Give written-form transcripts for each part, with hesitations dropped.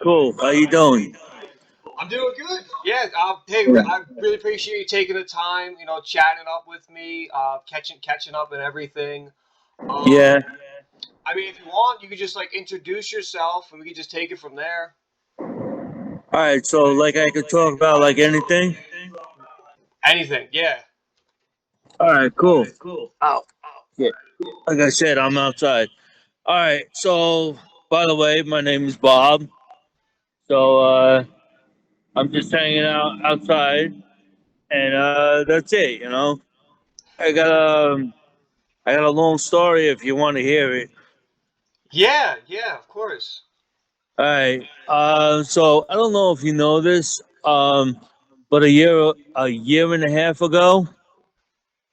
Cool. How you doing? I'm doing good. Yeah. Hey, Yeah. I really appreciate you taking the time. Chatting up with me, catching up and everything. Um, Yeah. I mean, if you want, you could just like introduce yourself, and we could just take it from there. All right. So, like, I could talk about like anything. Anything. Yeah. All right. Cool. Ow. Yeah. Like I said, I'm outside. All right. So, by the way, my name is Bob. So, I'm just hanging out outside, and that's it. I got I got a long story if you want to hear it. Yeah. Yeah. Of course. All right. So I don't know if you know this. But a year and a half ago,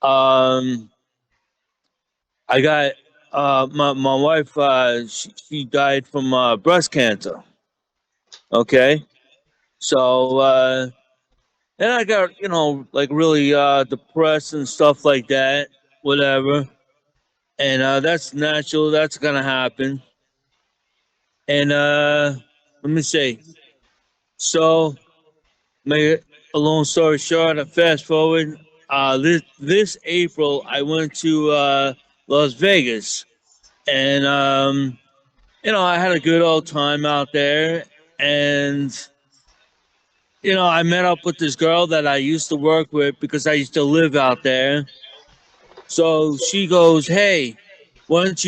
um, I got my wife. She died from breast cancer. Okay, so and I got like really depressed and stuff like that. Whatever, and that's natural. That's gonna happen. And let me see. So, make a long story short, I fast forward. This April, I went to Las Vegas, and I had a good old time out there. And I met up with this girl that I used to work with because I used to live out there. So she goes, "Hey, why don't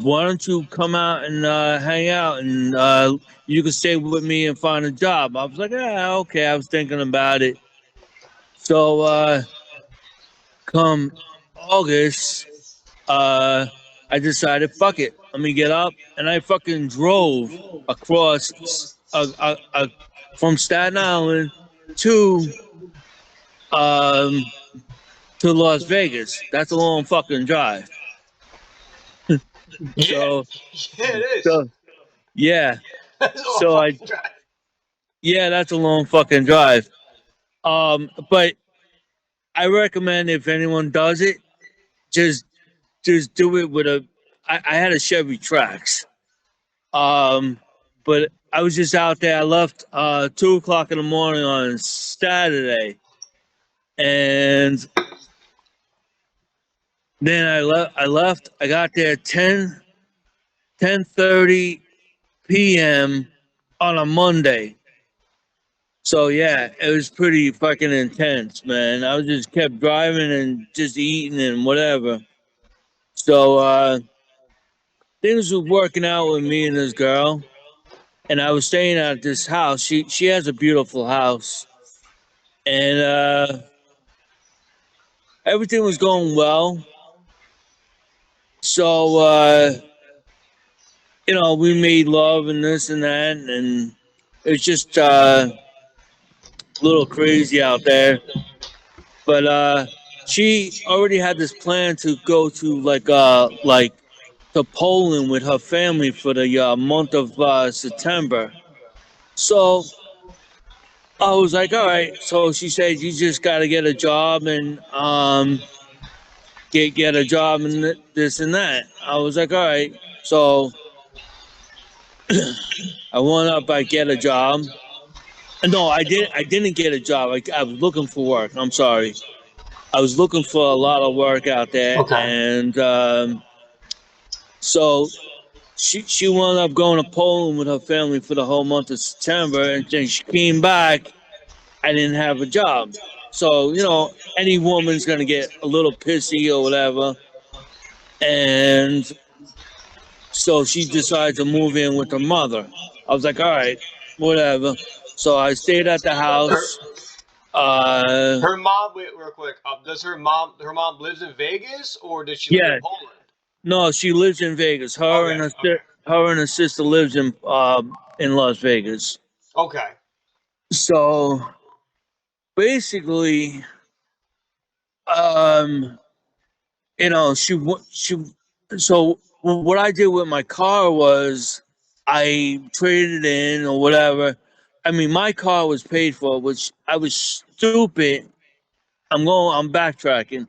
why don't you come out and hang out, and you can stay with me and find a job?" I was like, "Yeah, okay." I was thinking about it. So come August, uh, I decided, fuck it. Let me get up, and I fucking drove across from Staten Island to um to Las Vegas. That's a long fucking drive. Yeah. So Yeah. It is. so yeah. That's a long So I fucking drive. yeah, that's a long fucking drive. But I recommend if anyone does it, just do it with a. I had a Chevy Trax. Um, but I was just out there. I left 2 o'clock in the morning on Saturday, and then I left. I got there 10:30 p.m. on a Monday. So yeah, it was pretty fucking intense, man. I was just kept driving and just eating and whatever. So things were working out with me and this girl, and I was staying at this house. She has a beautiful house, and everything was going well. So we made love and this and that, and it's just a little crazy out there. But she already had this plan to go to like to Poland with her family for the month of September. So I was like, all right. So she said, you just got to get a job and get a job and this and that. I was like, all right. So I went up, I get a job. No, I didn't. I didn't get a job. I was looking for work. I'm sorry. I was looking for a lot of work out there, Okay. and so she wound up going to Poland with her family for the whole month of September, and then she came back. I didn't have a job, so any woman's gonna get a little pissy or whatever, and so she decided to move in with her mother. I was like, all right, whatever. So I stayed at the Her, house. Uh, her mom. Wait, real quick. Does her mom lives in Vegas or does she live in yeah, Poland? no, she lives in Vegas. Her Okay. and Okay. her sister lives in Las Vegas. Okay. So basically, um, she. So what I did with my car was I traded it in or whatever. I mean, my car was paid for, which I was stupid. I'm backtracking.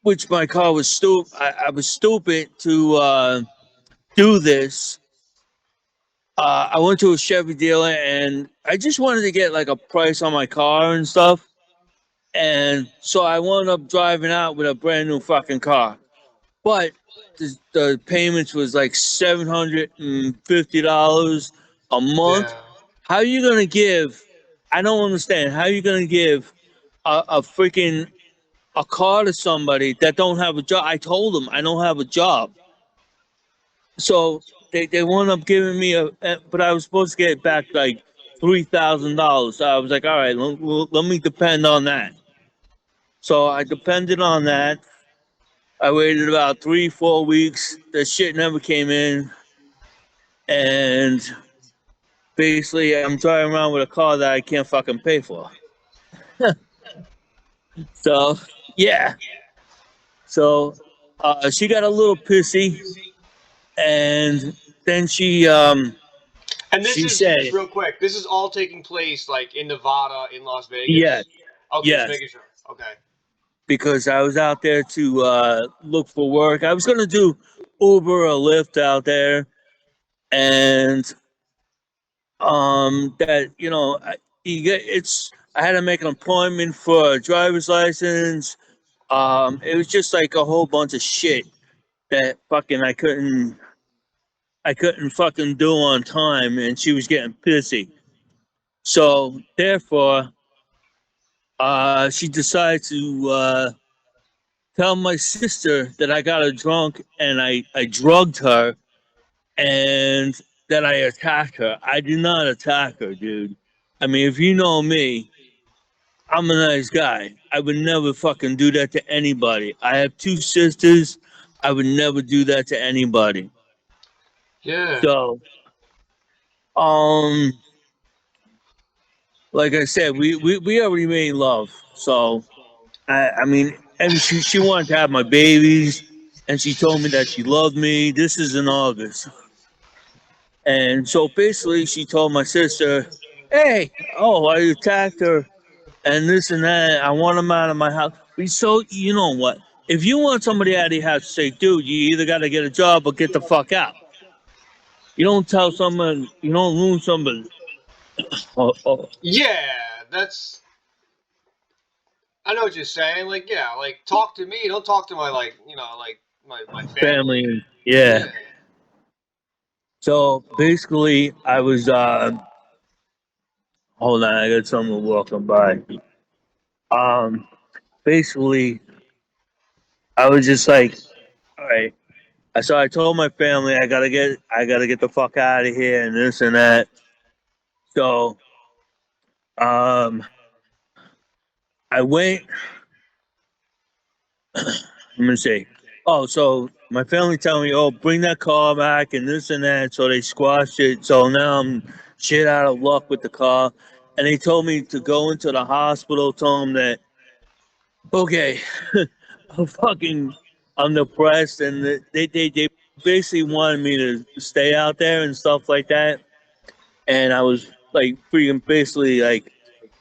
Which my car was stupid. I was stupid to do this I went to a Chevy dealer and I just wanted to get like a price on my car and stuff. And so I wound up driving out with a brand new fucking car. But the payments was like $750 a month. Yeah. How are you gonna give? I don't understand. How are you gonna give a freaking a car to somebody that don't have a job? I told them I don't have a job. So they wound up giving me but I was supposed to get back like $3,000. So I was like, all right, let me depend on that. So I depended on that. I waited about 3, 4 weeks. The shit never came in, and basically I'm driving around with a car that I can't fucking pay for. So yeah. So she got a little pissy, and then And this she is just said, real quick. This is all taking place like in Nevada, in Las yes, Vegas. Okay, just yes, making sure. Okay. because I was out there to look for work. I was gonna do Uber or Lyft out there, and that you get it's. I had to make an appointment for a driver's license. It was just like a whole bunch of shit that fucking I couldn't fucking do on time, and she was getting pissy. So therefore, she decided to tell my sister that I got her drunk and I drugged her and that I attacked her. I did not attack her, dude. I mean, if you know me, I'm a nice guy. I would never fucking do that to anybody. I have two sisters. I would never do that to anybody. Yeah. So, um, like I said, we already made love. So, I mean, and she wanted to have my babies, and she told me that she loved me. This is in August. And so basically, she told my sister, "Hey, oh, I attacked her, and this and that. I want him out of my house." So you know what? If you want somebody out of your house, say, "Dude, you either got to get a job or get the fuck out." You don't tell someone. You don't ruin somebody. Oh, Yeah, that's. I know what you're saying. Like, yeah, like talk to me. Don't talk to my like my family. family. Yeah. Yeah. So basically, I was. Hold on, I got someone walking by. Um, basically, I was just like, all right. So I told my family I gotta get the fuck out of here and this and that. So um I went let me see. Oh, so my family telling me, oh, bring that car back and this and that. So they squashed it. So now I'm shit out of luck with the car. And they told me to go into the hospital, told them that okay, I'm fucking I'm depressed and they basically wanted me to stay out there and stuff like that. And I was like freaking basically like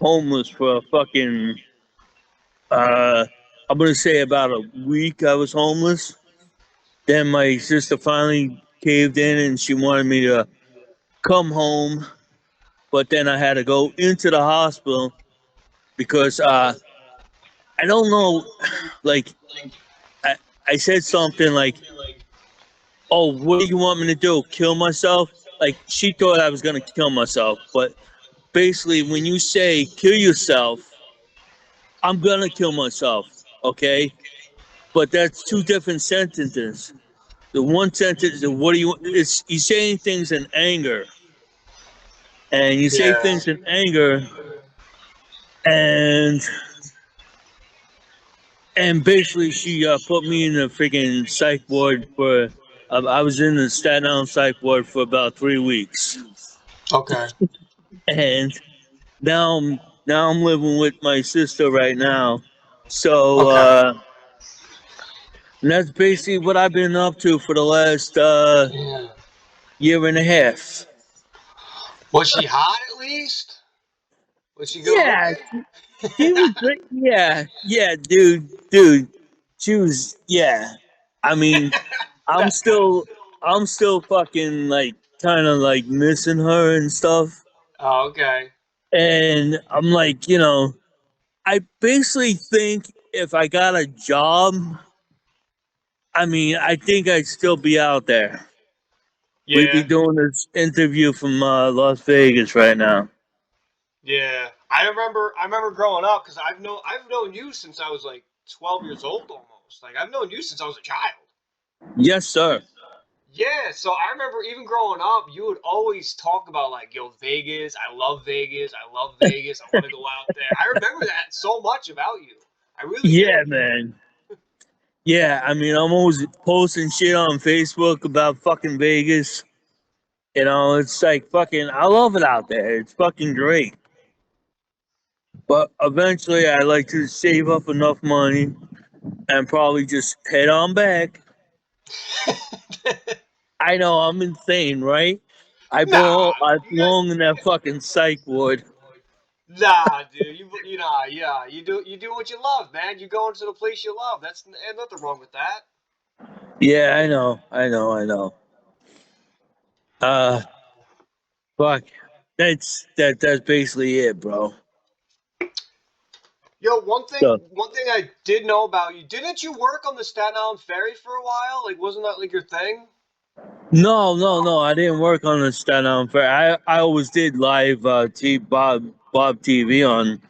homeless for a fucking uh I'm gonna say about a week I was homeless. Then my sister finally caved in and she wanted me to come home, but then I had to go into the hospital because I don't know like I, I said something like, oh, what do you want me to do? Kill myself? Like she thought I was gonna kill myself, but basically when you say kill yourself, I'm gonna kill myself, okay? But that's two different sentences. The one sentence is what do you? It's you saying things in anger, and you say Yeah. things in anger, and basically she put me in a freaking psych ward for. I was in the Staten Island psych ward for about 3 weeks, Okay. and now I'm living with my sister right now. So Okay. and that's basically what I've been up to for the last Yeah. year and a half. Was she hot at least? Was she good Yeah, looking? she was great. Yeah, yeah, dude. She was. Yeah, I mean, I'm That's good. still, I'm still fucking like. kind of like missing her and stuff. Oh, okay. And I'm like, you know, I basically think if I got a job, I mean, I think I'd still be out there. We'd be Yeah, doing this interview from Las Vegas right now. yeah. I remember growing up because I've known you since I was like 12 years old almost. Like I've known you since I was a child. Yes, sir. Yeah, so I remember even growing up, you would always talk about like, yo, Vegas, I love Vegas, I love Vegas, I want to go out there. I remember that so much about you. I really do. Yeah, man. Yeah, I mean, I'm always posting shit on Facebook about fucking Vegas. You know, it's like fucking, I love it out there. It's fucking great. But eventually, I like to save up enough money and probably just head on back. I know I'm insane, right? Nah, I you got, belong in that fucking psych ward. nah, dude. You know, yeah, you do what you love, man. You go into the place you love. That's ain't nothing wrong with that. Yeah, I know. Uh, fuck. That's basically it, bro. Yo, one thing, So one thing I did know about you. Didn't you work on the Staten Island ferry for a while? Like, wasn't that like your thing? no. I didn't work on the Staten Island Fair. I always did live Bob TV on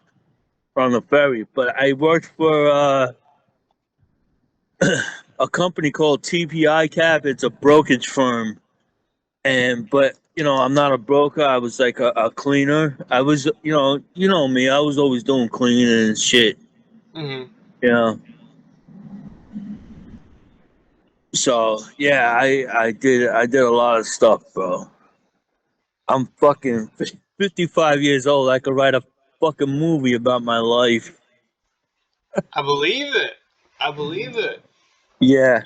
the ferry, but I worked for a company called TPI Cap. It's a brokerage firm, and but you know I'm not a broker. I was like a cleaner. I was you know me. I was always doing cleaning and shit. Mm-hmm. You know, so yeah, I did a lot of stuff, bro. I'm fucking 55 years old. I could write a fucking movie about my life. I believe it. I believe it. Yeah,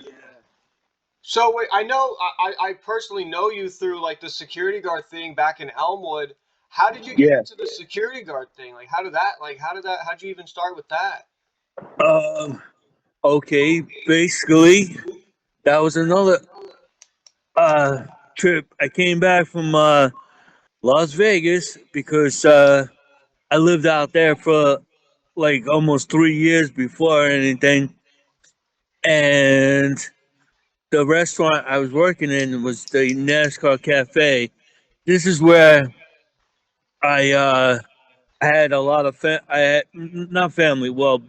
So wait, I know I personally know you through like the security guard thing back in Elmwood. How did you get yeah. into the security guard thing? Like how'd you even start with that? Um, okay, basically, that was another uh trip. I came back from Las Vegas because I lived out there for like almost 3 years before anything, and the restaurant I was working in was the NASCAR Cafe. This is where I I had a lot of I had not family, well,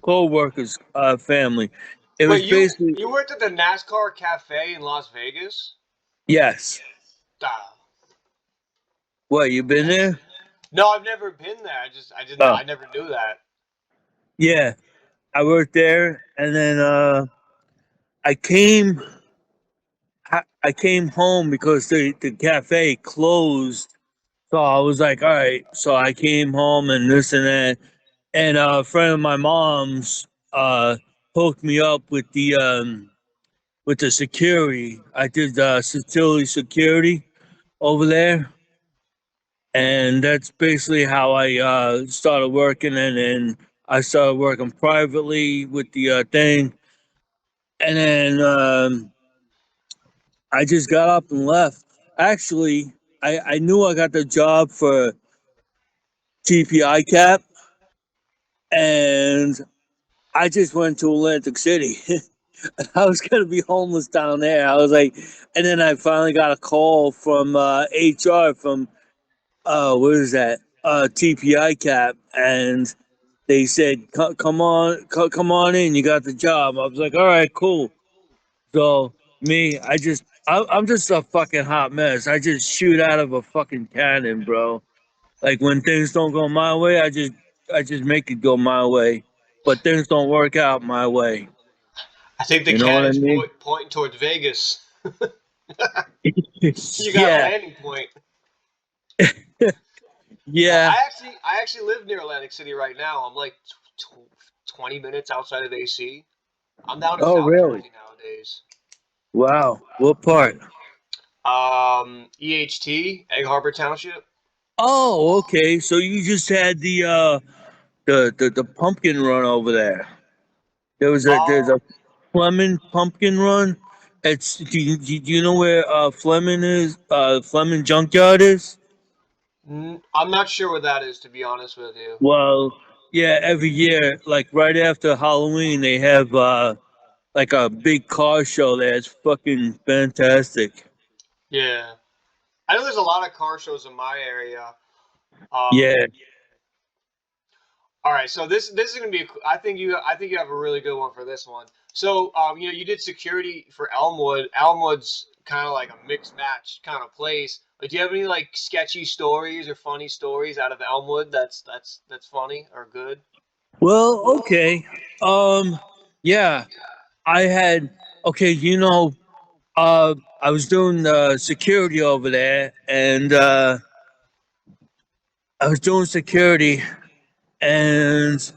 co-workers, family. It was Wait, you basically you worked at the NASCAR Cafe in Las Vegas? yes. Ah. What, you been there? No, I've never been there. Oh, I never knew that. yeah. I worked there, and then I came I came home because the cafe closed. So I was like, all right. So I came home and this and that, and a friend of my mom's hooked me up with the security. I did facility security over there, and that's basically how I started working. And then I started working privately with the thing, and then I just got up and left. Actually, I knew I got the job for TPI Cap, and I just went to Atlantic City. I was gonna be homeless down there. I was like, and then I finally got a call from HR from what is that? TPI Cap, and they said, Come on, come on in. You got the job." I was like, "All right, cool." So me, I'm just a fucking hot mess. I just shoot out of a fucking cannon, bro. Like when things don't go my way, I just make it go my way. But things don't work out my way. I think the You know what I cannon's mean? pointing towards Vegas. You got a Yeah, landing point. yeah. I actually live near Atlantic City right now. I'm like 20 minutes outside of AC. I'm down in Oh, South really? Jersey nowadays. Wow. What part? EHT, Egg Harbor Township. Oh, okay. So you just had the pumpkin run over there. There's Uh, a lemon pumpkin run. It's do you know where Fleming is? Fleming Junkyard is. I'm not sure what that is, to be honest with you. Well, yeah, every year, like right after Halloween, they have like a big car show there. It's fucking fantastic. Yeah, I know there's a lot of car shows in my area. Um, Yeah. all right, so this is gonna be. I think you have a really good one for this one. So you know, you did security for Elmwood. Elmwood's kind of like a mixed match kind of place. Like, do you have any like sketchy stories or funny stories out of Elmwood that's funny or good? Well, okay. Um, yeah, I had okay. I was doing security over there, and I was doing security, and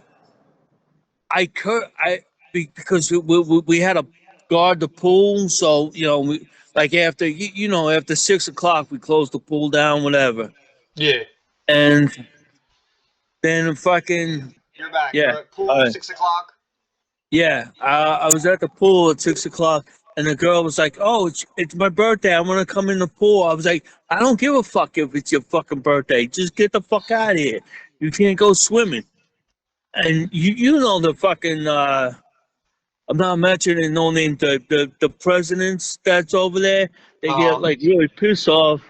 I because we had to guard the pool, so we like after after 6 o'clock we closed the pool down, whatever, Yeah, and then fucking you're back. yeah, You're at pool, uh, 6 o'clock. yeah. I was at the pool at 6 o'clock, and the girl was like, "Oh, it's my birthday. I want to come in the pool." I was like, "I don't give a fuck if it's your fucking birthday. Just get the fuck out of here. You can't go swimming." And you know the fucking I'm not mentioning no name. The presidents that's over there, they get Uh, like really pissed off.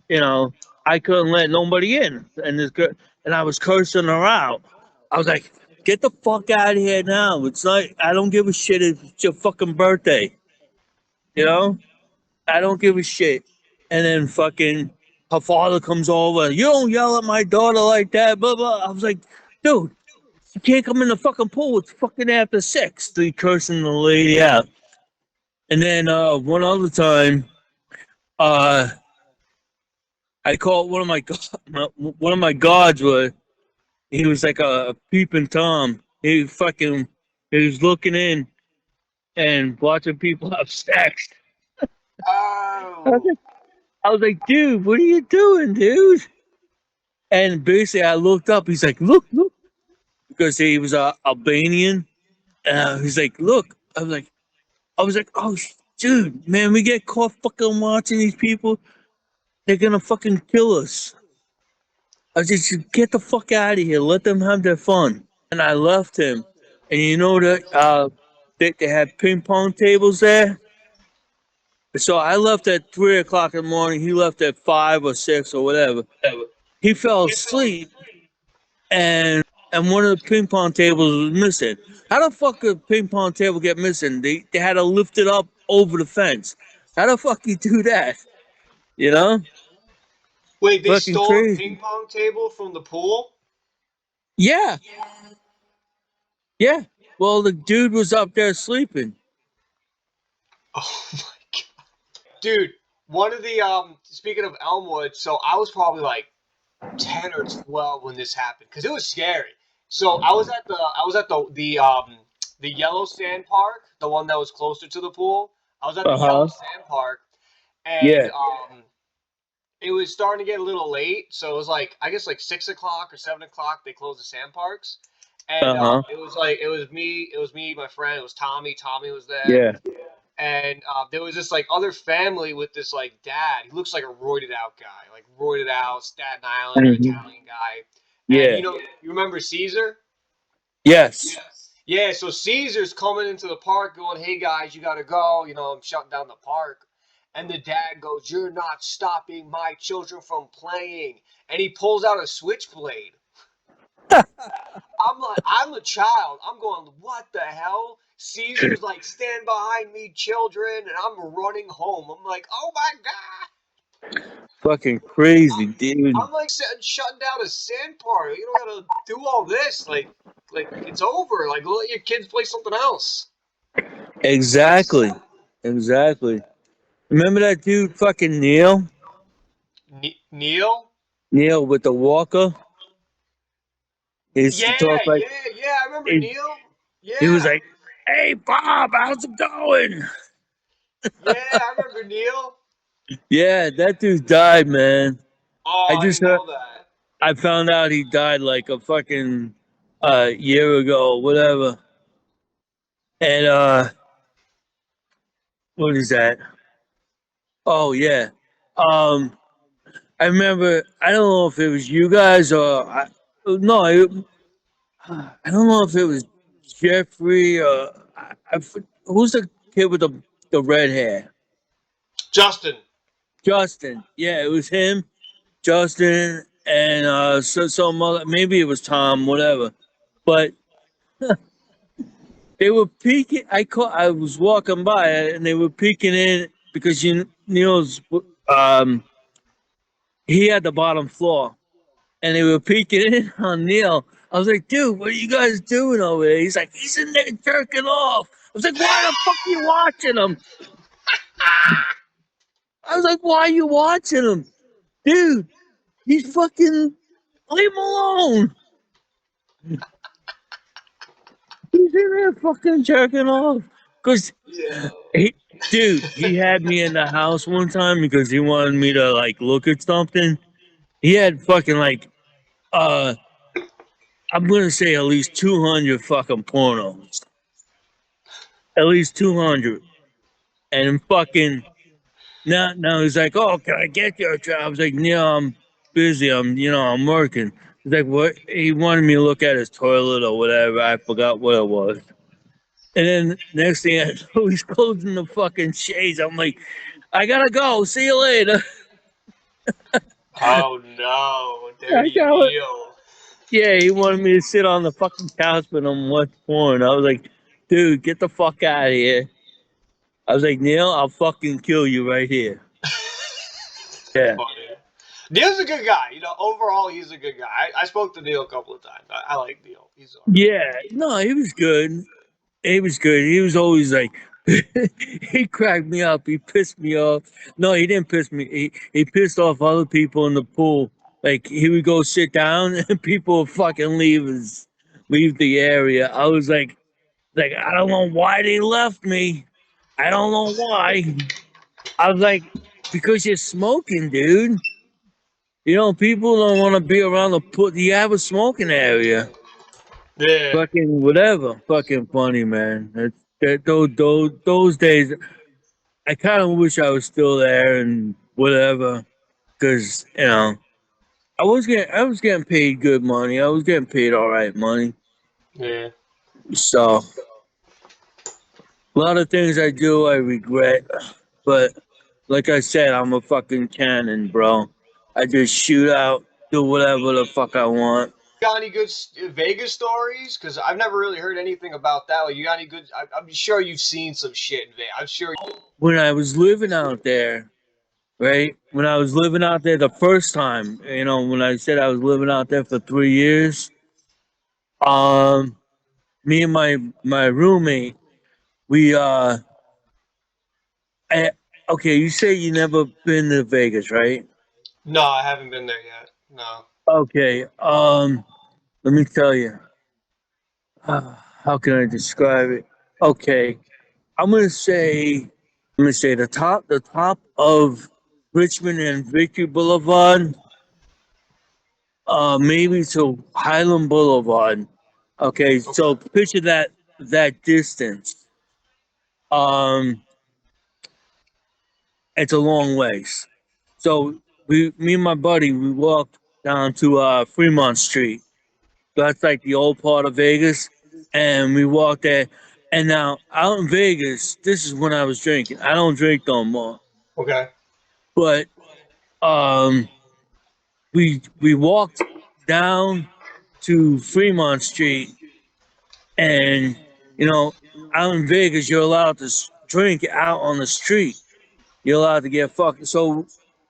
You know, I couldn't let nobody in, and this girl, and I was cursing her out. I was like, "Get the fuck out of here now! It's not. I don't give a shit if it's your fucking birthday. You know, I don't give a shit." And then fucking her father comes over. You don't yell at my daughter like that. Blah blah. I was like, dude, you can't come in the fucking pool. It's fucking after 6. So he cursing the lady out. And then one other time, uh, I called one of my guards. He was like a peeping tom. He was looking in and watching people have sex. I was oh, like, dude, what are you doing, dude? And basically, I looked up. He's like, look, look, because he was Albanian. He's like, look. I was like, oh, dude, man, we get caught fucking watching these people. They're gonna fucking kill us. I just get the fuck out of here. Let them have their fun. And I left him. And you know that they had ping pong tables there. So I left at 3 o'clock in the morning. He left at 5 or 6 or whatever. He fell asleep, and one of the ping pong tables was missing. How the fuck could a ping pong table get missing? They had to lift it up over the fence. How the fuck you do that? You know, wait, they fucking stole a ping crazy. pong table from the pool? Yeah, yeah. Well, the dude was up there sleeping. Oh my god, dude. One of the speaking of Elmwood, so I was probably like 10 or 12 when this happened because it was scary. So I was at the yellow sand park, the one that was closer to the pool. I was at the Uh yellow huh. sand park, and Yeah. it was starting to get a little late. So it was like, I guess like 6 o'clock or 7 o'clock. They closed the sand parks, and Uh huh. it was me, my friend. It was Tommy. Tommy was there, Yeah. and there was this like other family with this like dad. He looks like a roided out guy, like roided out Staten Islander Hmm. Italian guy. And Yeah. you remember Caesar? Yes. Yeah, so Caesar's coming into the park going, "Hey guys, you gotta go. You know, I'm shutting down the park." And the dad goes, "You're not stopping my children from playing." And he pulls out a switchblade. I'm like, I'm a child. I'm going, "What the hell?" Caesar's like, "Stand behind me, children," and I'm running home. I'm like, "Oh my god!" Fucking crazy, dude. I'm like shutting down a sand park. You don't gotta do all this. Like it's over. Like let your kids play something else. Exactly. Exactly. Remember that dude, fucking Neil? Neil? Neil with the walker. He used to Yeah, talk like yeah, yeah. I remember he, Neil. he was Yeah, like, "Hey, Bob, how's it going?" yeah. I remember Neil. Yeah, that dude died, man. I Oh, I just didn't heard. know that. I found out he died like a fucking year ago, whatever. And what is that? Oh yeah. Um, I remember. I don't know if it was you guys or no. I don't know if it was Jeffrey or who's the kid with the red hair? Justin. Justin. Yeah, it was him, Justin, and some other. Maybe it was Tom, whatever. But they were peeking. I was walking by and they were peeking in because Neil's he had the bottom floor and they were peeking in on Neil. I was like, dude, what are you guys doing over there? He's like, he's in there jerking off. I was like, why the fuck are you watching him? I was like, why are you watching him? Dude, he's fucking, leave him alone. He's in there fucking jerking off. Because, Yeah. dude, he had me in the house one time because he wanted me to, like, look at something. He had fucking, like, uh, I'm going to say at least 200 fucking pornos. At least 200. And fucking, now he's like, oh, can I get your job? I was like, yeah, I'm busy. I'm working. He's like, what? He wanted me to look at his toilet or whatever. I forgot what it was. And then next thing I know, he's closing the fucking shades. I'm like, I gotta go. See you later. Oh no, I dirty got it. Neil. Yeah, he wanted me to sit on the fucking couch with him watch porn. I was like, dude, get the fuck out of here. I was like, Neil, I'll fucking kill you right here. Yeah. Funny. Neil's a good guy. Overall, he's a good guy. I spoke to Neil a couple of times. I like Neil. He's alright. Yeah. No, he was good. He was good. He was always like, he cracked me up. He pissed me off. No, he didn't piss me. He pissed off other people in the pool. Like he would go sit down and people would fucking leave the area. I was like I don't know why they left me. I don't know why. I was like, because you're smoking, dude. People don't want to be around the put. You have a smoking area. Yeah. Fucking whatever. Fucking funny, man. Those days, I kind of wish I was still there and whatever, because I was getting paid good money. I was getting paid all right money. Yeah. So a lot of things I do I regret, but like I said, I'm a fucking cannon, bro. I just shoot out, do whatever the fuck I want. Got any good Vegas stories? Because I've never really heard anything about that. Like, you got any good? I'm sure you've seen some shit in Vegas. I'm sure. When I was living out there, right? When I was living out there the first time, when I said I was living out there for 3 years, um, me and my roommate, we I, okay, you say you never been to Vegas, right? No, I haven't been there yet. No. Okay, let me tell you, how can I describe it? Okay, I'm gonna say, the top of Richmond and Victory Boulevard, maybe to Highland Boulevard. Okay, so Okay. picture that distance. Um, it's a long ways. So me and my buddy, we walked down to Fremont Street. That's like the old part of Vegas, and we walked there. And now out in Vegas, this is when I was drinking. I don't drink no more, Okay. but um, we walked down to Fremont Street, and you know, out in Vegas, you're allowed to drink out on the street. You're allowed to get fucked. So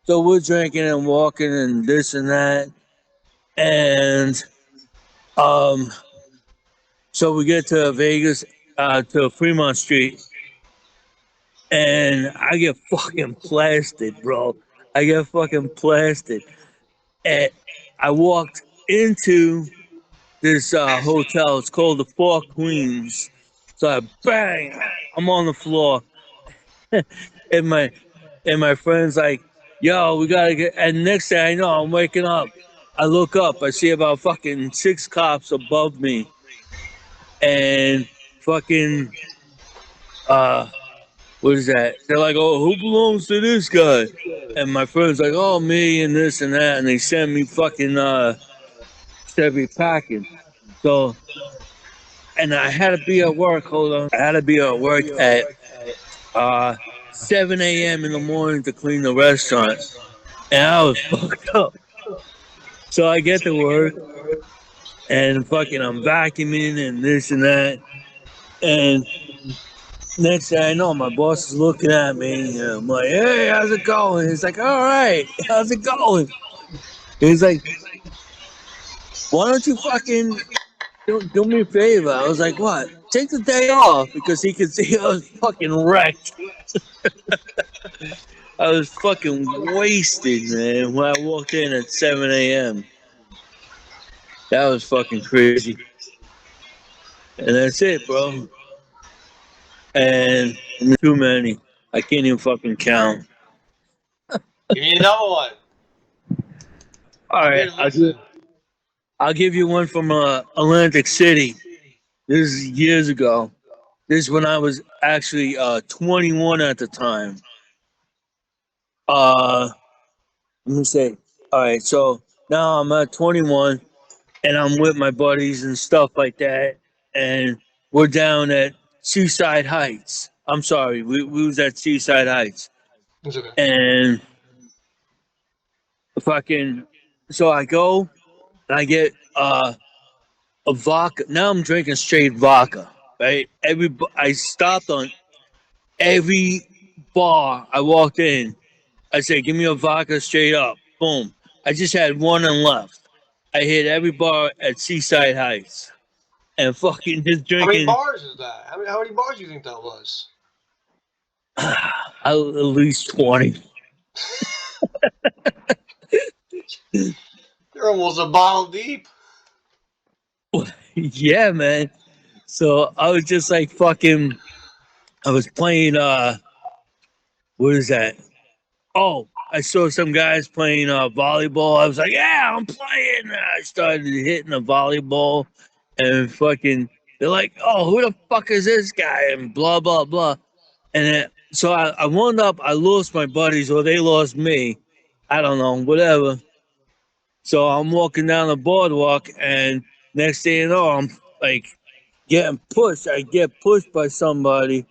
we're drinking and walking and this and that, and um, so we get to Vegas, to Fremont Street, and I get fucking blasted, bro. I get fucking blasted. And I walked into this hotel. It's called the Four Queens. So I bang, I'm on the floor, and my friend's like, "Yo, we gotta get." And next thing I know, I'm waking up. I look up. I see about fucking six cops above me, and fucking uh what is that? They're like, oh, who belongs to this guy? And my friend's like, oh, me and this and that, and they send me fucking Chevy packing. So, and I had to be at work. Hold on, I had to be at work at uh 7 a.m. in the morning to clean the restaurant, and I was fucked up. So I get to work and fucking I'm vacuuming and this and that, and next thing I know, my boss is looking at me. And I'm like, hey, how's it going? He's like, all right, how's it going? He's like, why don't you fucking do me a favor? I was like, what? Take the day off because he could see I was fucking wrecked. I was fucking wasted, man, when I walked in at 7 a.m. That was fucking crazy. And that's it, bro. And too many. I can't even fucking count. Give me another one. All I'm right, here to listen. I'll give you one from Atlantic City. This is years ago. This is when I was actually 21 at the time. Uh, Let me say, all right, so now I'm at 21 and I'm with my buddies and stuff like that. And we're down at Seaside Heights. I'm sorry, we was at Seaside Heights. It's okay. And fucking, so I go and I get a vodka. Now I'm drinking straight vodka, right? I stopped on every bar I walked in. I said, give me a vodka straight up. Boom. I just had one and left. I hit every bar at Seaside Heights and fucking just How many drinking bars is that? How many bars do you think that was? at least 20. You're almost a bottle deep. Yeah, man. So I was just like fucking, I was playing, what is that? Oh, I saw some guys playing volleyball. I was like, yeah, I'm playing. I started hitting the volleyball and fucking, they're like, oh, who the fuck is this guy? And blah, blah, blah. And then, so I wound up, I lost my buddies or they lost me. I don't know, whatever. So I'm walking down the boardwalk and next thing you know, I'm like getting pushed. I get pushed by somebody.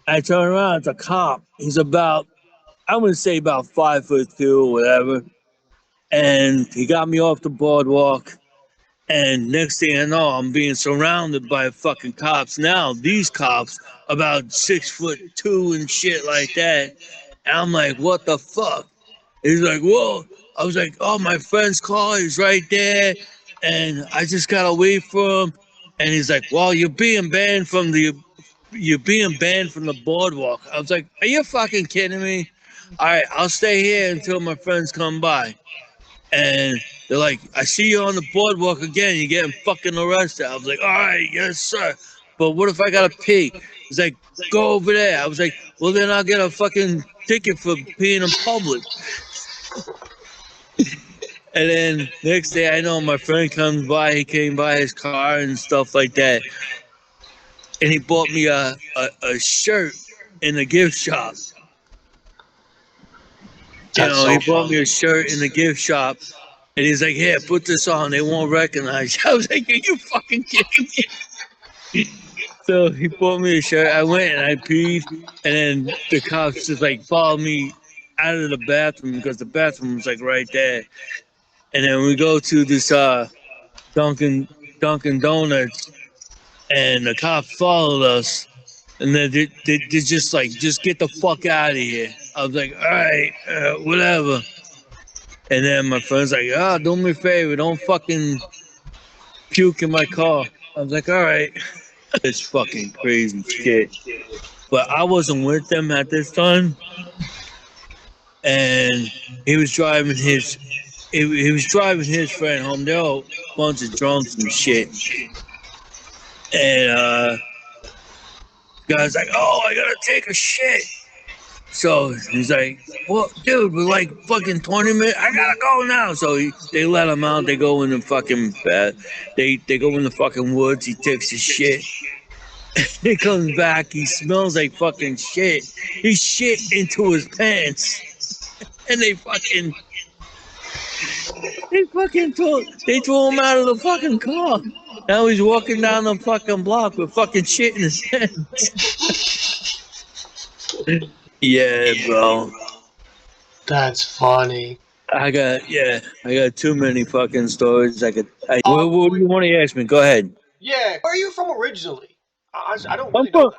I turn around, it's a cop. He's about, I'm gonna say about 5'2" or whatever. And he got me off the boardwalk. And next thing I know, I'm being surrounded by fucking cops. Now these cops about 6'2" and shit like that. And I'm like, what the fuck? He's like, whoa. I was like, oh, my friend's car is right there. And I just gotta wait for him. And he's like, well, you're being banned from the boardwalk. I was like, are you fucking kidding me? All right, I'll stay here until my friends come by. And they're like, I see you on the boardwalk again. You're getting fucking arrested. I was like, all right, yes, sir. But what if I gotta pee? He's like, go over there. I was like, well, then I'll get a fucking ticket for peeing in public. And then next day, I know my friend comes by. He came by his car and stuff like that. And he bought me a shirt in the gift shop. That's He so bought me funny. a shirt in the gift shop. And he's like, here, put this on. They won't recognize you. I was like, are you fucking kidding me? So he bought me a shirt. I went and I peed. And then the cops just like followed me out of the bathroom because the bathroom was like right there. And then we go to this Dunkin' Donuts, and the cops followed us. And then they just like, just get the fuck out of here. I was like, all right, whatever. And then my friend's like, oh, do me a favor, don't fucking puke in my car. I was like, all right. It's fucking crazy shit. But I wasn't with them at this time. And he was driving he was driving his friend home. They're all a bunch of drunks and shit. And guy's like, oh, I gotta take a shit. So he's like, well, dude, we're like fucking 20 minutes. I gotta go now. So they let him out. They go in the fucking they go in the fucking woods. He takes his shit. He comes back, he smells like fucking shit. He shit into his pants. And they threw him out of the fucking car. Now he's walking down the fucking block with fucking shit in his pants. Yeah, bro. That's funny. I got too many fucking stories. What do Wait, you want to ask me? Go ahead. yeah. Where are you from originally? I don't I'm really know from that.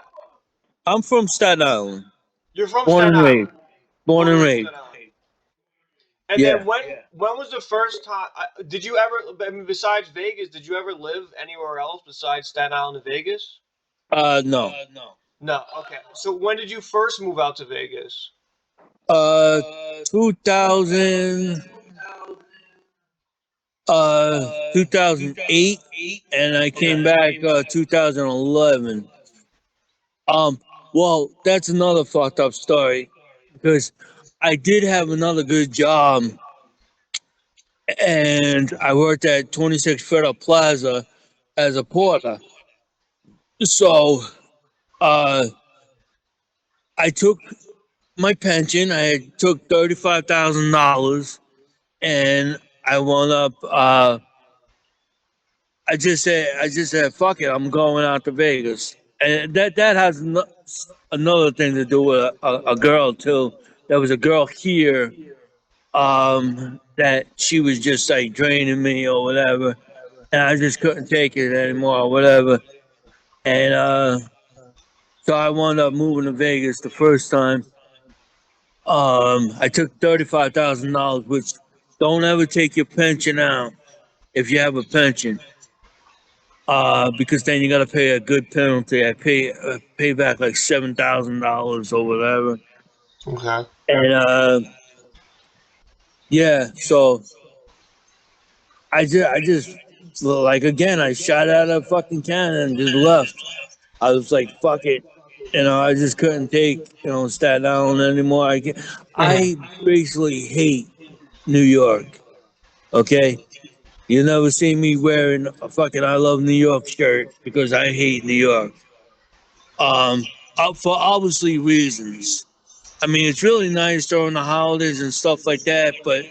I'm from Staten Island. You're from Born Staten and raised. Island. Born Born and and raised in raised. Staten Island. And then Yeah. when was the first time? Did you ever? I mean, besides Vegas, did you ever live anywhere else besides Staten Island and Vegas? No. No. Okay. So when did you first move out to Vegas? Uh 2000 2008, and I Okay. came back 2011. Um well, that's another fucked up story because I did have another good job, and I worked at 26 Federal Plaza as a porter. So uh I took my pension. I took $35,000, and I wound up. I just said, fuck it. I'm going out to Vegas, and that has another thing to do with a girl too. There was a girl here, that she was just like draining me or whatever, and I just couldn't take it anymore or whatever, and so I wound up moving to Vegas the first time. I took $35,000, which don't ever take your pension out if you have a pension, because then you got to pay a good penalty. I pay back like $7,000 or whatever, Okay. and yeah, so I just like again, I shot out a fucking cannon and just left. I was like, fuck it. I just couldn't take, Staten Island anymore. Mhm. I basically hate New York. Okay, you never see me wearing a fucking "I love New York" shirt because I hate New York. Um, for obviously reasons. I mean, it's really nice during the holidays and stuff like that, but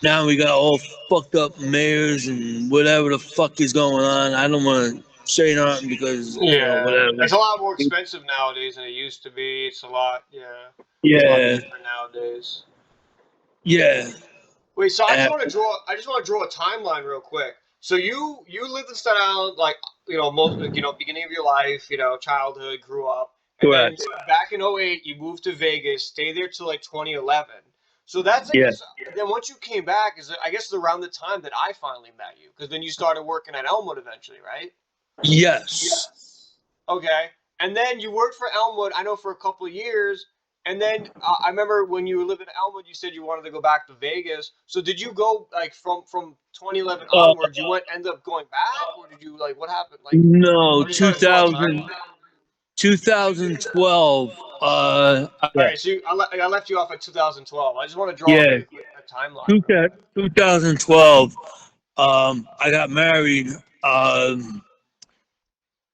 now we got all fucked up mayors and whatever the fuck is going on. I don't want to say nothing because Yeah, whatever. it's a lot more expensive nowadays than it used to be. It's a lot, yeah, a lot Yeah, different nowadays. yeah, Wait, so uh, I just want to draw a timeline real quick. So you lived in Staten Island, like most beginning of your life, childhood, grew up, and then correct. back in '08 you moved to Vegas, stayed there till like 2011. So that's I Yeah, guess then once you came back is I guess around the time that I finally met you because then you started working at Elmwood eventually, right? yes. Okay. And then you worked for Elmwood, I know, for a couple of years. And then I remember when you were living in Elmwood, you said you wanted to go back to Vegas. So did you go like from 2011 Uh, onwards? You went end up going back, or did you like what happened? Like no, I'm just trying to draw a timeline. 2012. Yeah, Okay, so I left you off at 2012. I just want to draw yeah, like a timeline real quick. 2012. I got married.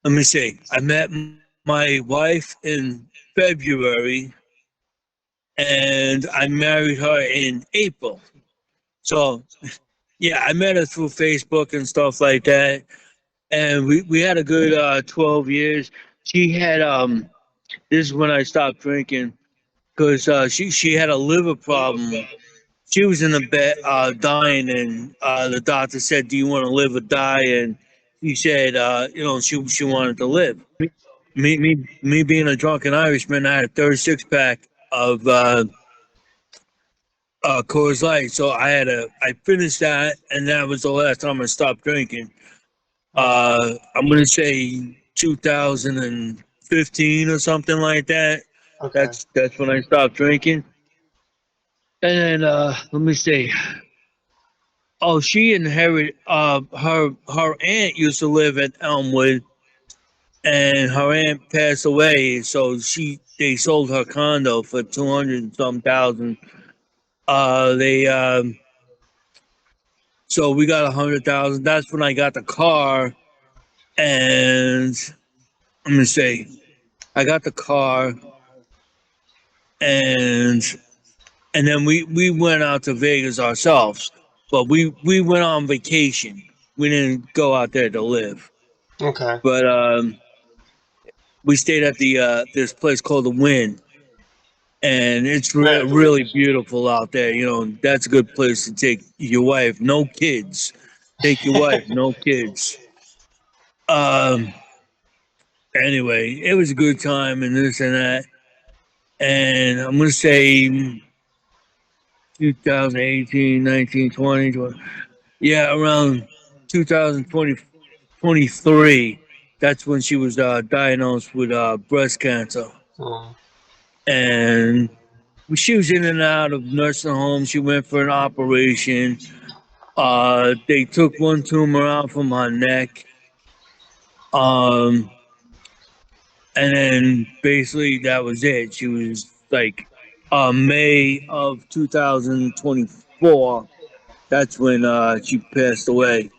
Let me see. I met my wife in February, and I married her in April. So yeah, I met her through Facebook and stuff like that, and we had a good 12 years. She had This is when I stopped drinking because she had a liver problem. She was in the bed dying, and the doctor said, "Do you want to live or die?" And she said, she wanted to live. Me being a drunken Irishman, I had a 36 pack of Coors Light, so I finished that, and that was the last time I stopped drinking. Okay. I'm gonna say 2015 or something like that. Okay. That's when I stopped drinking. And then let me see. Oh, she inherited. Her aunt used to live at Elmwood, and her aunt passed away, so they sold her condo for 200 and some thousand. They So we got 100,000. That's when I got the car, and I'm gonna say I got the car, and then we went out to Vegas ourselves, but we went on vacation. We didn't go out there to live, Okay. but we stayed at the this place called the Wynn, and it's Yeah, the really wins. beautiful out there. You know, that's a good place to take your wife. No kids. Take your wife. No kids. Um. Anyway, it was a good time and this and that. And I'm gonna say 2018, 19, 20, 20, yeah, around 2020, 23. That's when she was diagnosed with breast cancer. Oh, And she was in and out of nursing homes. She went for an operation. They took one tumor out from her neck. Um, and then basically that was it. She was like May of 2024. That's when she passed away.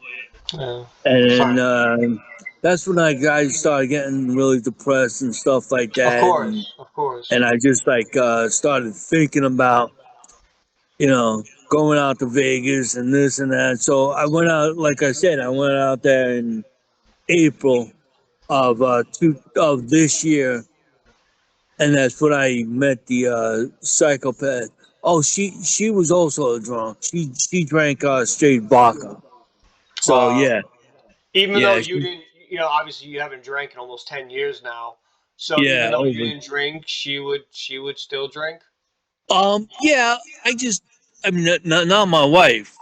yeah. And Sorry. that's when I started getting really depressed and stuff like Of that. course. Of course. And I just like started thinking about, going out to Vegas and this and that. So I went out, like I said, I went out there in April of this year, and that's when I met the psychopath. Oh, she was also a drunk. She drank straight vodka. So Wow. yeah, Even though yeah, you didn't, obviously you haven't drank in almost 10 years now. So even yeah, though you over. didn't drink, she would still drink. Yeah. I mean, not my wife.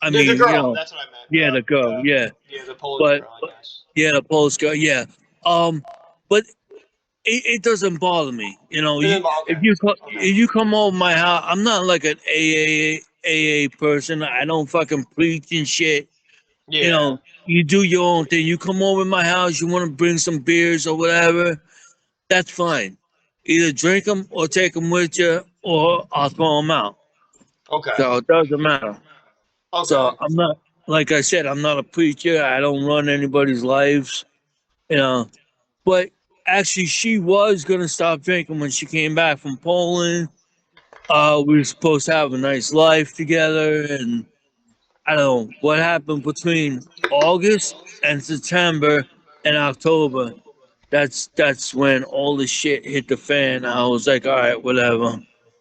I The mean, girl. That's what I meant. yeah, the girl, yeah, The Polish but girl, I guess. yeah, the Polish girl, yeah. Um, but it doesn't bother me. Okay. Okay. If you come over my house, I'm not like an AA person. I don't fucking preach and shit. Yeah. You do your own thing. You come over my house, you want to bring some beers or whatever, that's fine. Either drink them or take them with you, or I'll throw them out. Okay. So it doesn't matter. So Okay. I'm not, like I said, I'm not a preacher. I don't run anybody's lives, you know. But actually, she was gonna stop drinking when she came back from Poland. We were supposed to have a nice life together, and I don't know what happened between August and September and October. That's when all the shit hit the fan. I was like, all right, whatever.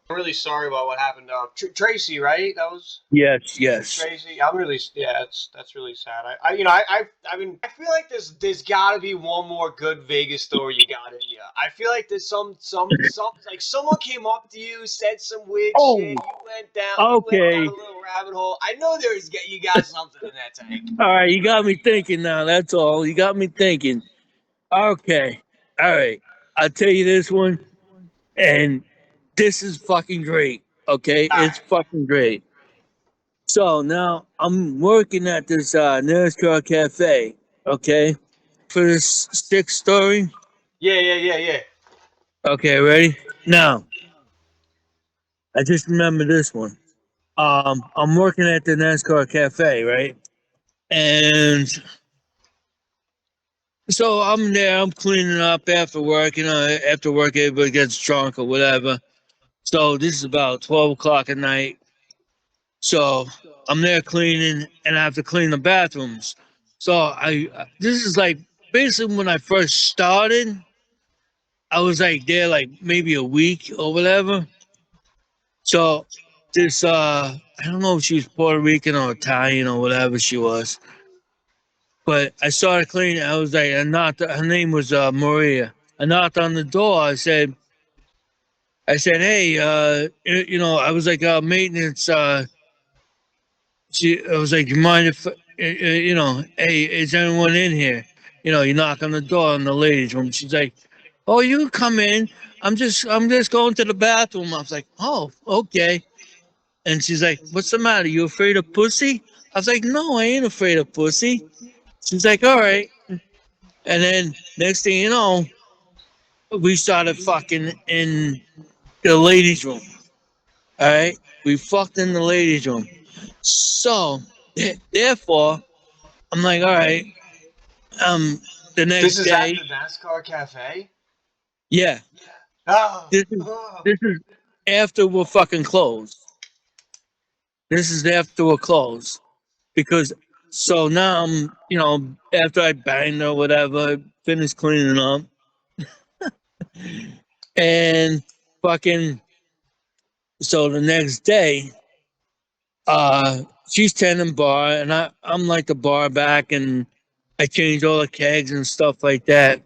I'm really sorry about what happened. Tracy, right? That was Yes, yes. Tracy. I'm really, yeah. That's really sad. I've been. I feel like there's got to be one more good Vegas story you got in you. I feel like there's some like someone came up to you, said some weird shit. Oh, You went down okay. a little rabbit hole. I know you got something in that tank. All right, you got me thinking now. That's all. You got me thinking. Okay. All right. I'll tell you this one, and this is fucking great. Okay, All it's right. fucking great. So now I'm working at this Nascar Cafe. Okay, for this stick story. Yeah, yeah, yeah, yeah. Okay, ready? Now I just remember this one. I'm working at the NASCAR Cafe, right? And so I'm there. I'm cleaning up after work. After work, everybody gets drunk or whatever. So this is about 12 o'clock at night. So I'm there cleaning, and I have to clean the bathrooms. So this is like basically when I first started. I was like there like maybe a week or whatever. So this I don't know if she was Puerto Rican or Italian or whatever she was, but I started cleaning. I was like, I knocked. Her name was Maria. I knocked on the door. I said, hey, I was like, maintenance. I was like, you mind if, hey, is anyone in here? You knock on the door in the ladies' room. She's like, oh, you come in. I'm just going to the bathroom. I was like, oh, okay. And she's like, what's the matter? You afraid of pussy? I was like, no, I ain't afraid of pussy. She's like, all right. And then next thing you know, we started fucking in the ladies' room. All right. We fucked in the ladies' room. So, therefore, I'm like, all right. the This next is at day, the NASCAR Cafe. yeah, Oh, this is oh. this is after we're fucking closed. This is after we're closed because so now I'm, after I banged or whatever, finished cleaning up, and fucking so the next day, she's tending bar, and I'm like the bar back, and I change all the kegs and stuff like that.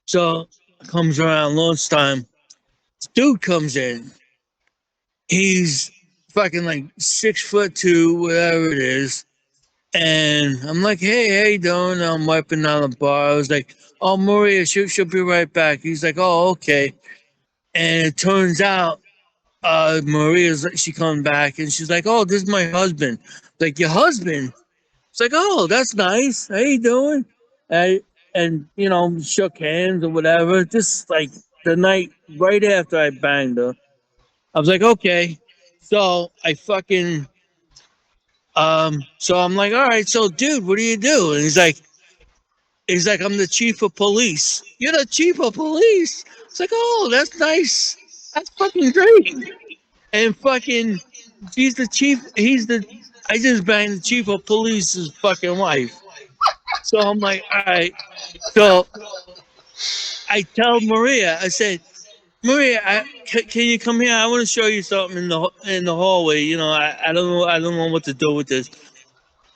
So comes around lunchtime, this dude comes in. He's fucking like 6'2", whatever it is. And I'm like, hey, how you doing? I'm wiping down the bar. I was like, oh, Maria, she'll be right back. He's like, oh, okay. And it turns out, she come back and she's like, oh, this is my husband. Like, your husband? It's like, oh, that's nice. How you doing? I, and, shook hands or whatever. Just like the night right after I banged her. I was like, okay. So I fucking, so I'm like, all right, so dude, what do you do? And he's like, I'm the chief of police. You're the chief of police? It's like, oh, that's nice. That's fucking great. And fucking, I just banged the chief of police's fucking wife. So I'm like, all right. So I tell Maria, I said, Maria, can you come here? I want to show you something in the hallway. I don't know what to do with this.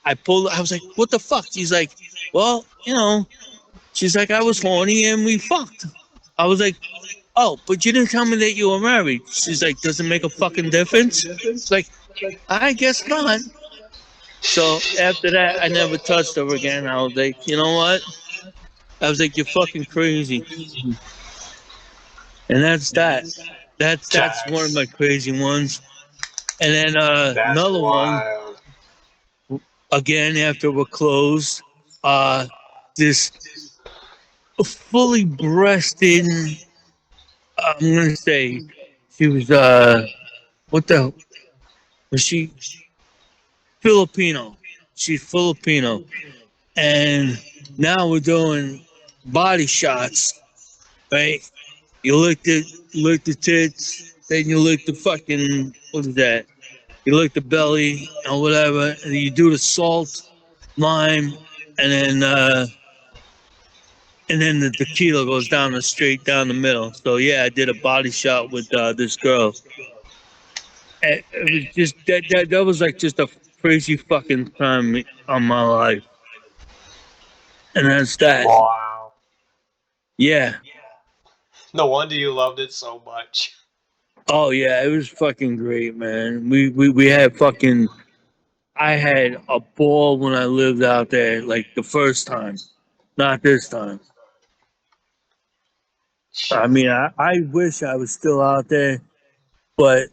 I was like, what the fuck? She's like, well, she's like, I was horny and we fucked. I was like, oh, but you didn't tell me that you were married. She's like, does it make a fucking difference? It's like, I guess not. So after that, I never touched her again. I was like, you know what? I was like, you're fucking crazy. And that's that. That's one of my That's crazy ones. And then that's another one, wild. again after we're closed, this fully breasted, I'm gonna say she was what the was she Filipino. She's Filipino. And now we're doing body shots, right? You lick the tits, then you lick the fucking, what is that? You lick the belly or whatever, and you do the salt, lime, and then the tequila goes down the straight down the middle. So yeah, I did a body shot with this girl. And it was just that was like just a crazy fucking time on my life, and that's that. Wow. Yeah. No wonder you loved it so much. Oh yeah, it was fucking great, man. We had fucking. I had a ball when I lived out there, like the first time, not this time. I Shit. mean, I wish I was still out there, but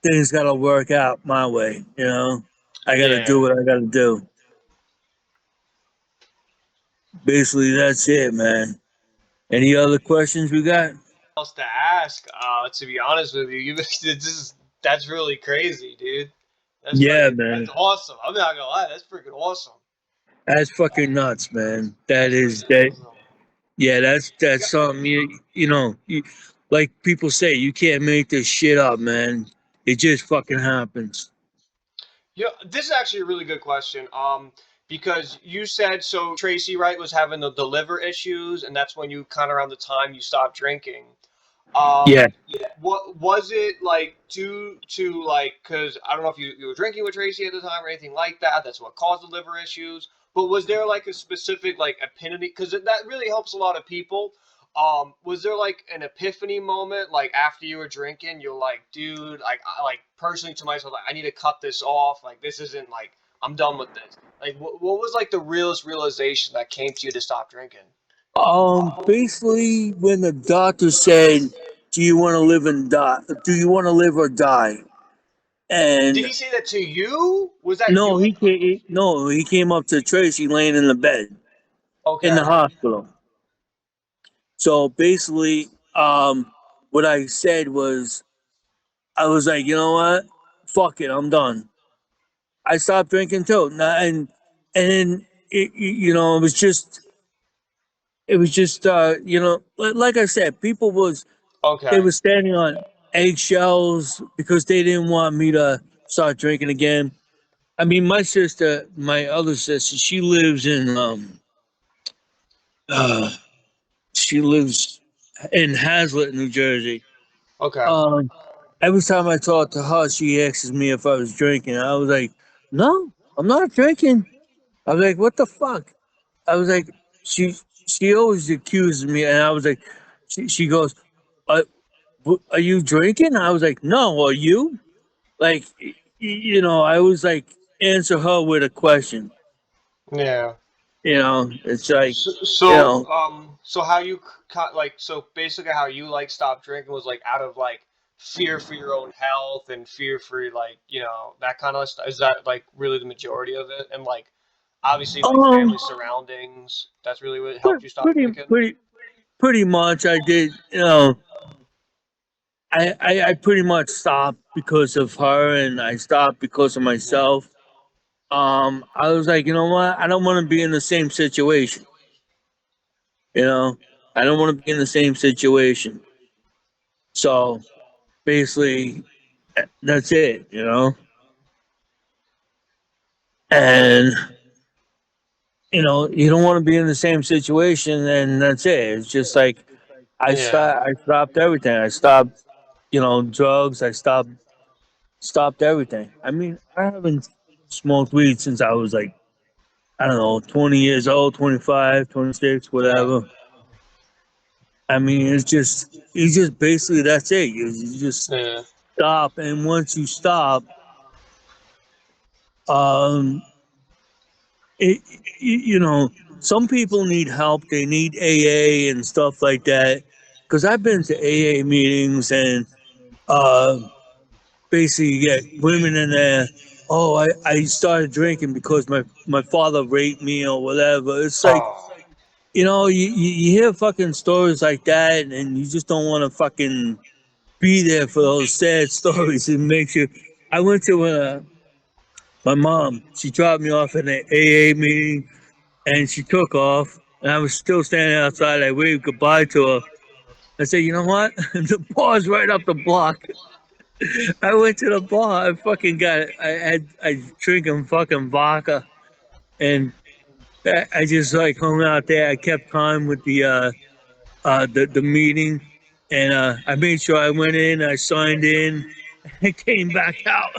things gotta work out my way, I gotta do Yeah. what I gotta do. Basically, that's it, man. Any other questions we got? Else to ask? To be honest with you, that's really crazy, dude. Yeah, That's man. awesome. I'm not gonna lie, that's freaking awesome. That's fucking nuts, man. That That's is freaking that. awesome. Yeah, You that's got, something like people say, you can't make this shit up, man. It just fucking happens. yeah, this is actually a really good question. Because you said so Tracy, right, was having the liver issues, and that's when you kind of around the time you stopped drinking. Um, Yeah. what was it like due to like? Because I don't know if you were drinking with Tracy at the time or anything like that. That's what caused the liver issues. But was there like a specific like epiphany? Because that really helps a lot of people. Was there like an epiphany moment like after you were drinking? You're like, dude, like I like personally to myself, like I need to cut this off. Like this isn't like I'm done with this. Like what was like the realest realization that came to you to stop drinking? Basically, when the doctor said, "Do you want to live and die? Do you want to live or die?" Did And he say that to you? Was that no, you? he came up to Tracy laying in the bed in the Okay. hospital. So basically, what I said was, I was like, you know what? Fuck it, I'm done. I stopped drinking too. And then it was just it was just like I said, people was they Okay. were standing on eggshells because they didn't want me to start drinking again. I mean, my other sister, uh, she lives in Hazlet, New Jersey. Okay. Um, every time I talk to her, she asks me if I was drinking. I was like, no, I'm not drinking. I was like, what the fuck? I was like, she she always accuses me, and I was like, she goes, uh, are you drinking? I was like, no, are you? Like, I always like answer her with a question. Yeah. It's like, So, you so, know, so how you like, so basically how you like stopped drinking was like out of like fear for your own health and fear for like, that kind of stuff. Is that like really the majority of it? And like obviously like um, family surroundings, that's really what helped you stop pretty, drinking? pretty, pretty much. I did. I pretty much stopped because of her, and I stopped because of Yeah. myself. I was like, you know what? I don't want to be in the same situation. You know, I don't want to be in the same situation. So basically, that's it. And you don't want to be in the same situation, and that's it. It's just like Yeah. I stopped everything. I stopped, drugs. I stopped everything. I mean, I haven't smoked weed since I was like, I don't know, 20 years old, 25, 26, Yeah. whatever. I mean, it's just basically that's it. You just Yeah. stop, and once you stop, um, it, some people need help. They need AA and stuff like that. Because I've been to AA meetings and uh, basically you get women in there. Oh, I started drinking because my father raped me or whatever. It's like, Oh. you hear fucking stories like that, and you just don't want to fucking be there for those sad stories. It makes you. I went to my mom. She dropped me off at an AA meeting, and she took off. And I was still standing outside. I waved goodbye to her. I said, you know what? The bar's right up the block. I went to the bar. I fucking got. I drinking fucking vodka, and I just like hung out there. I kept time with the meeting, and I made sure I went in. I signed in. I came back out.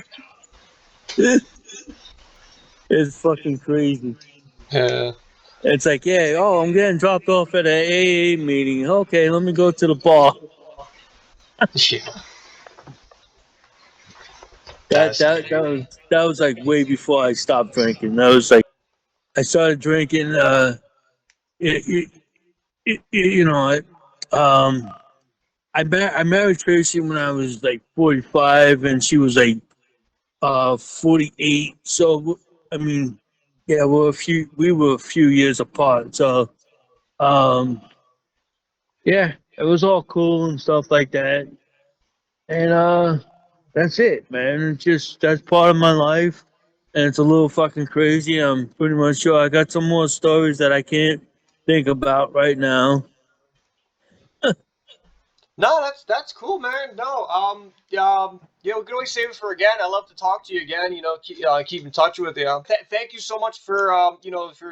It's fucking crazy. Yeah. It's like, yeah, oh, I'm getting dropped off at an AA meeting. Okay, let me go to the bar. Yeah. That That's that that crazy. was that was like way before I stopped drinking. That was like I started drinking. It, it, you know, um, I married Tracy when I was like 45, and she was like 48. So I mean, yeah, we were a few years apart. So um, yeah, it was all cool and stuff like that. And that's it, man. It's just that's part of my life, and it's a little fucking crazy. I'm pretty much sure I got some more stories that I can't think about right now. No, that's cool, man. No, we can always save it for again. I love to talk to you again. Keep in touch with you. Thank you so much for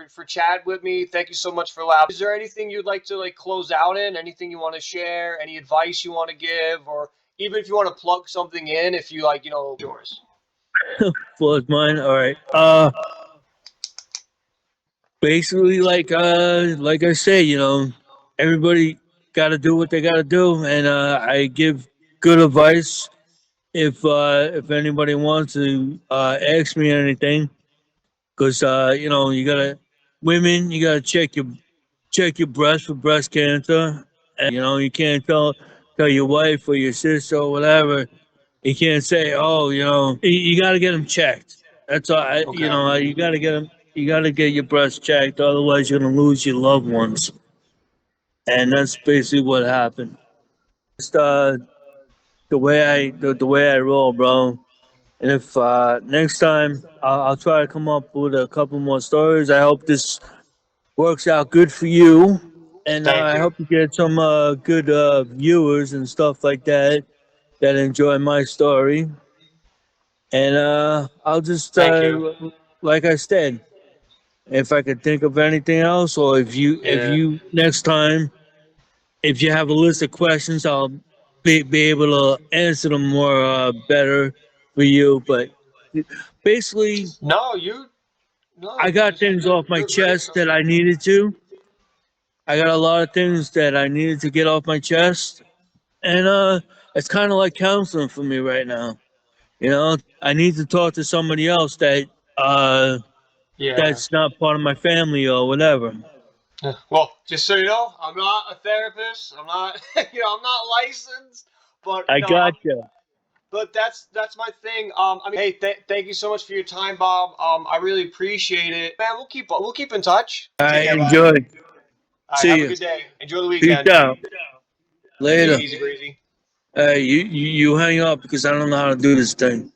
for chat with me. Thank you so much for allowing. Is there anything you'd like to like close out in? Anything you want to share? Any advice you want to give, or even if you want to plug something in, if you like, yours. Was mine. All right. Basically, like I say, everybody got to do what they got to do, and I give good advice if anybody wants to ask me anything, because you gotta women, you gotta check your breast for breast cancer, and you can't tell your wife or your sister or whatever. You can't say, oh, you got to get them checked. That's all. Okay. You got to get them. You got to get your breast checked, otherwise you're gonna lose your loved ones, and that's basically what happened. Just the way I roll, bro. And if next time I'll try to come up with a couple more stories. I hope this works out good for you. and Thank I you. hope you get some good viewers and stuff like that that enjoy my story. And I'll just, Thank you. like I said, if I could think of anything else, or if Yeah. you next time, if you have a list of questions, I'll be able to answer them more better for you. But basically, No, you. No, I got this is things off my you're great. chest that I needed to. I got a lot of things that I needed to get off my chest, and it's kind of like counseling for me right now. You know, I need to talk to somebody else that uh Yeah. that's not part of my family or whatever. Well, just so you know, I'm not a therapist. I'm not, I'm not licensed. But I no, got you. but that's my thing. I mean, hey, thank you so much for your time, Bob. I really appreciate it, man. We'll keep in touch. Take I care, bud. enjoy. All right, See have a you. good day. Enjoy the Peace weekend. out. Take it Later. easy, breezy. You hang up because I don't know how to do this thing.